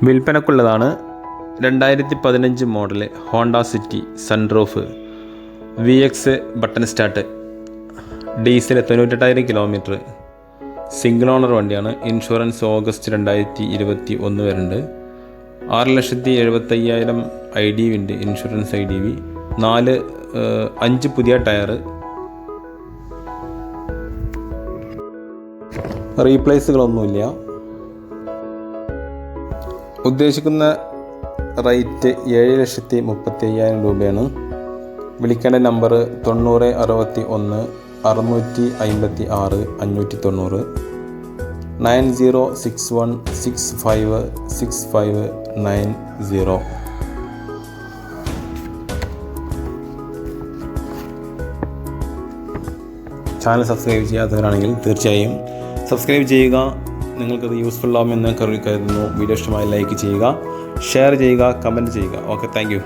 വിൽപ്പനക്കുള്ളതാണ്. 2015 model Honda city sunroof VX button start, diesel, 98,000 kilometre, single owner വണ്ടിയാണ്. Insurance August 2021 വരുന്നുണ്ട്. 6,75,000 IDV ഉണ്ട്, insurance IDV. 5 പുതിയ tyre. റീപ്ലേസുകളൊന്നുമില്ല. ഉദ്ദേശിക്കുന്ന rate 7,35,000 രൂപയാണ്. വിളിക്കേണ്ട നമ്പർ 9061 656 590, 9061656590. ചാനൽ സബ്സ്ക്രൈബ് ചെയ്യാത്തവരാണെങ്കിൽ തീർച്ചയായും സബ്സ്ക്രൈബ് ചെയ്യുക. നിങ്ങൾക്കത് യൂസ്ഫുൾ ആകുമെന്ന് കരുതുന്നു. വീഡിയോ ഇഷ്ടമായി ലൈക്ക് ചെയ്യുക, ഷെയർ ചെയ്യുക, കമൻറ്റ് ചെയ്യുക. Okay, thank you.